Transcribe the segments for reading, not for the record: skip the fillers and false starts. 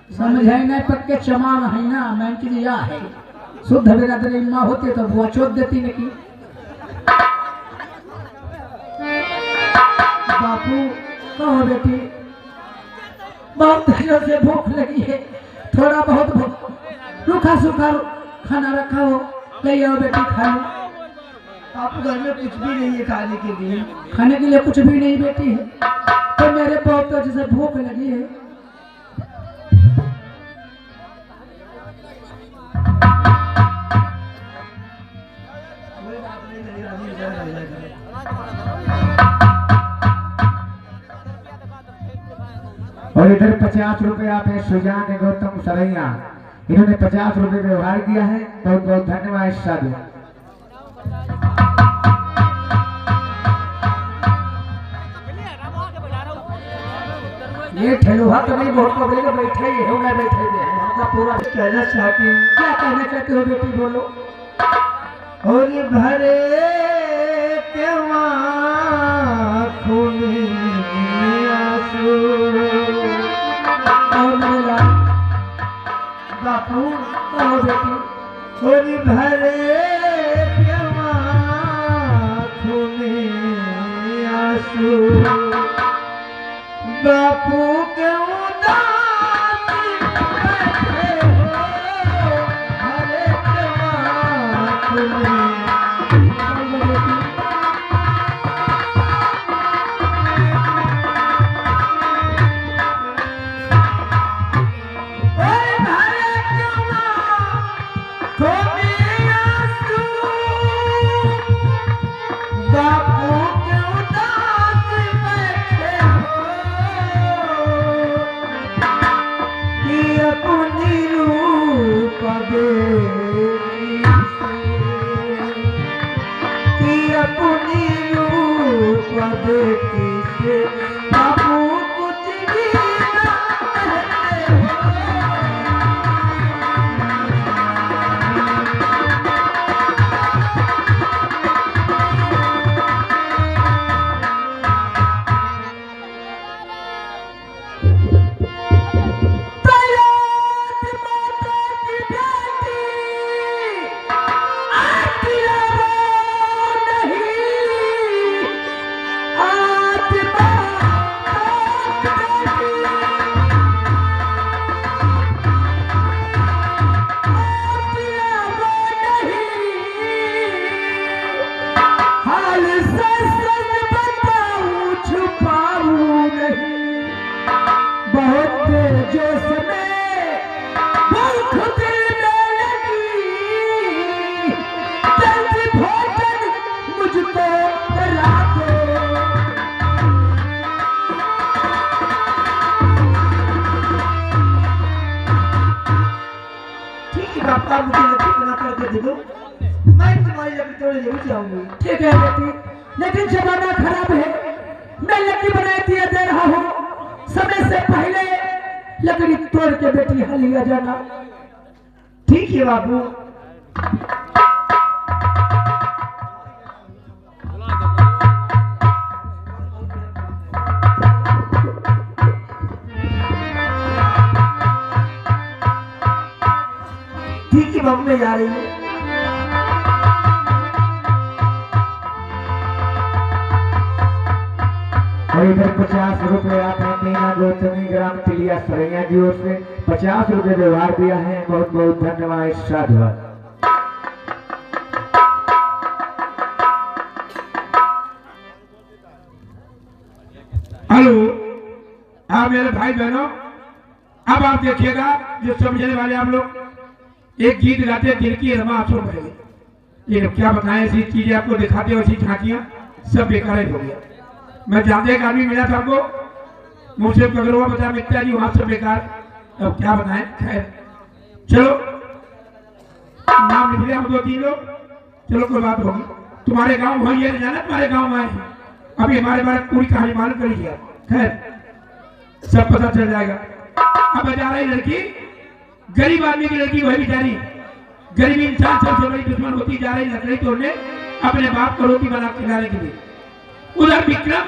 समझाई नहीं पक्के चमान है ना मैं लिया है शुद्ध बिरादरी माँ होती तो बुआ चोट देती नहीं। बापू कहो बेटी बहुत दिनों से भूख लगी है थोड़ा बहुत रूखा सूखा खाना रखा हो ले आओ बेटी खा लो। आपको घर में कुछ भी नहीं है खाने के लिए? खाने के लिए कुछ भी नहीं बेटी है तो मेरे बहुत तो जैसे भूख लगी है। और इधर 50 रुपए आप सुजान गौतम सरैया इन्होंने 50 रुपए व्यवहार किया है। बहुत बहुत धन्यवाद साधु। ये ठेलुहा तो नहीं बहुत पब्लिक बैठे ही होगा बैठे हमका पूरा कहना चाहती हूँ। क्या कहना चाहते हो बेटी बोलो। और भरे क्यों आँखों में आंसू और मेरा बापू कहो बेटी और भरे क्यों आँखों में आंसू बापू क्यों उदास बैठे हो भरे क्यों आँखों में ठीक है बेटी लेकिन जमाना खराब है मैं लकड़ी बनाई दिए दे रहा हूँ समय से पहले लकड़ी तोड़ के बेटी हलिया जाना। ठीक है बाबू। ठीक है बाबू मैं जा रही हूँ। और इधर 50 रुपए आपने मीना गौतमी ग्राम तिलिया सरैया की ओर से 50 रुपए व्यवहार दिया है। बहुत बहुत धन्यवाद साधुवाद। हेलो आप मेरे भाई बहनों अब आप देखिएगा जो समझने वाले आप लोग एक गीत गाते दिल की रमा आंसू बह गई लेकिन क्या बताएं ऐसी चीजें आपको दिखाते हो ऐसी झांकियां सब बेकार हो गया। मैं जानते एक आदमी मिला था आपको मुझसे पगलवा बता मिलता जी वहां से बेकार। अब क्या बताएं खैर चलो नाम लिख लिया हम 2-3 लोग। चलो कोई बात होगी तुम्हारे गांव वही है जाना तुम्हारे गांव में आए हैं अभी हमारे बारे में पूरी कहानी मालूम कर लिया खैर सब पता चल जाएगा। अब बजा रही लड़की गरीब आदमी की लड़की वही बेचारी गरीबी इंसान सबसे बड़ी दुश्मन होती जा रही लकड़ी तोड़ने अपने बाप को रोटी बना खिलाने के लिए। उधर विक्रम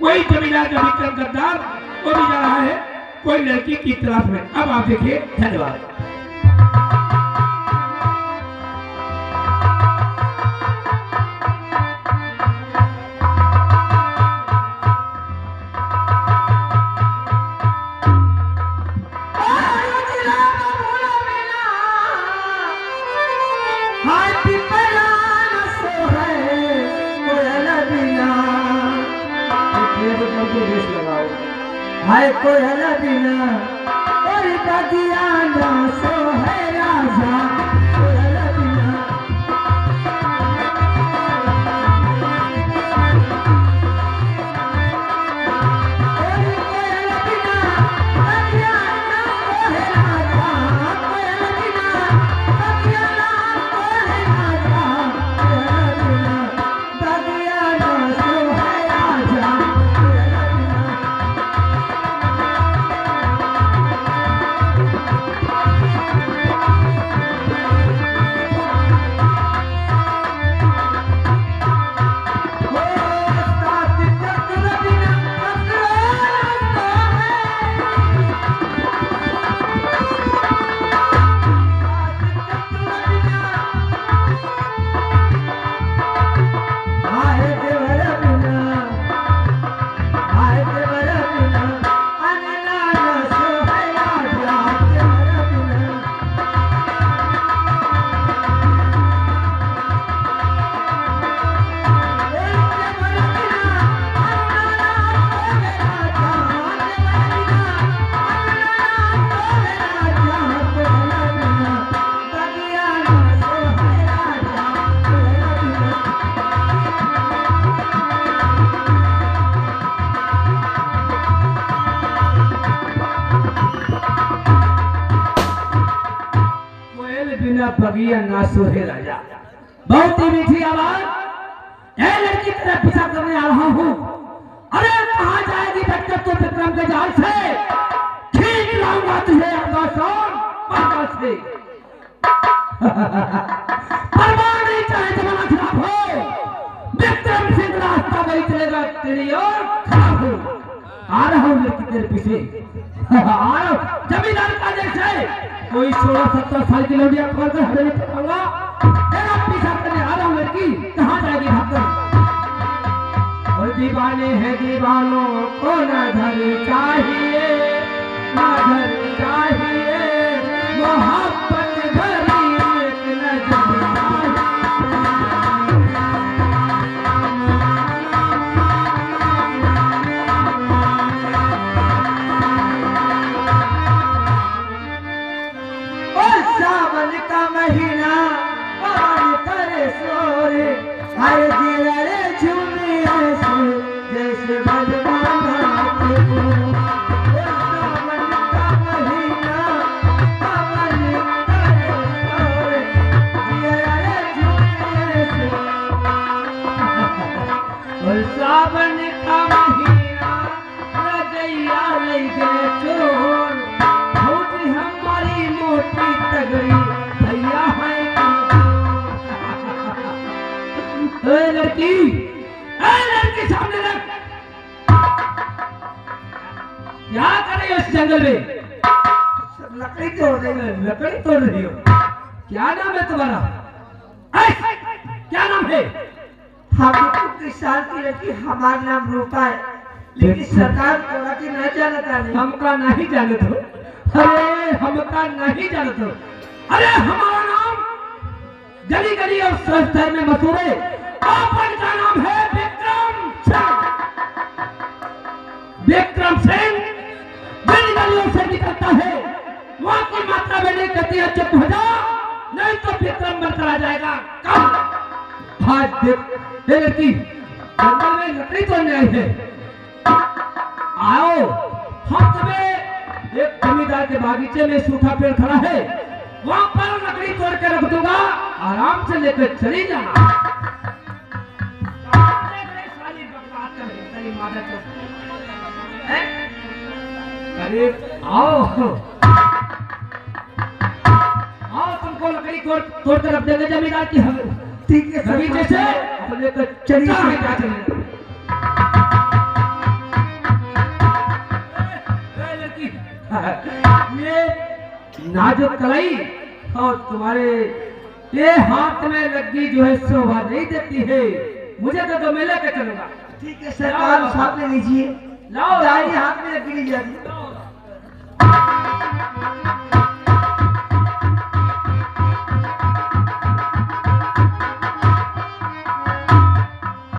वही जमींदार का विक्रम गद्दार वो भी जा रहा है कोई लड़की की तलाश में। अब आप देखिए। धन्यवाद। हाय कोयल बिना और बगिया ना सो है राजा कोयल बिना और कोयल बिना बगिया ना सो है राजा कोयल बिना बगिया ना सो है राजा कोयल बिना बगिया ना सो है राजा कोयल बिना बगिया ना सोहे राजा। बहुत ही मीठी आवाज। ए लड़की तेरा पीछा करने आ रहा हूँ। अरे कहाँ जाएगी बच्चा तो विक्रम के जाल से ठीक लाऊंगा तुझे आकाशवाण पाताल से। परवाह नहीं चाहे जमाना खराब हो विक्रम सिंह रास्ता वही चलेगा तेरी ओर खराब हो। आ रहा हूँ लड़की तेरे पीछे। जमींदार का जैसे कोई 16-17 साल की लौटिया पकड़कर हवेली पकड़ूंगा। तेरा पीछा करने आ रहा हूँ लड़की कहाँ जाएगी भागकर। और दीवाने हैं दीवानों को ना घर चाहिए ना घर चाहिए मोहब्बत भरी एक नजर चाहिए। सावन का महीना पवन करे सोरे हर दिल रे झूमे ऐसे जैसे भगवान आते हो। सावन का महीना पवन करे सोरे दिल रे झूमे ऐसे। और सावन का महीना रजैया लगे चोर हमारी मोटी तगड़ी भैया है। लड़की सामने रख। क्या कर रही हो इस जंगल में। लकड़ी तोड़ रही हो। लकड़ी तोड़ रही हो। क्या नाम है तुम्हारा। क्या नाम है। हम 21 साल की लड़की हमारा नाम रूपा है लेकिन सरकार तोड़ा की नहीं जानता नहीं। हमका नहीं जानते हो। अरे हमका नहीं जानते हो। अरे हमारा नाम गली गली और शहर में मशहूर है। अपन का नाम है विक्रम सिंह। विक्रम सिंह गली गलियों से निकलता है। वहां की मात्रा में नहीं कहती है चुप हो जा नहीं तो विक्रम बनकर आ जाएगा। कब हाथ देख लड़की जंगल में लकड़ी तोड़ने आई है। आओ हम तुम्हें एक जमींदार के बागीचे में सूखा पेड़ खड़ा है वहां पर लकड़ी तोड़ के रख दूंगा। आराम से लेकर चली जाना। अरे आओ आओ तुमको लकड़ी तोड़ कर रख देंगे जमींदार की। हम ठीक है बगीचे से लेकर चलिए। ये नाजुक कलाई और तुम्हारे ये हाथ में लगी जो है शोभा नहीं देती है। मुझे तो मैं लेकर चलूंगा। ठीक है सरकार, साथ में लीजिए। लाओ दाई हाथ में लगी लीजिए।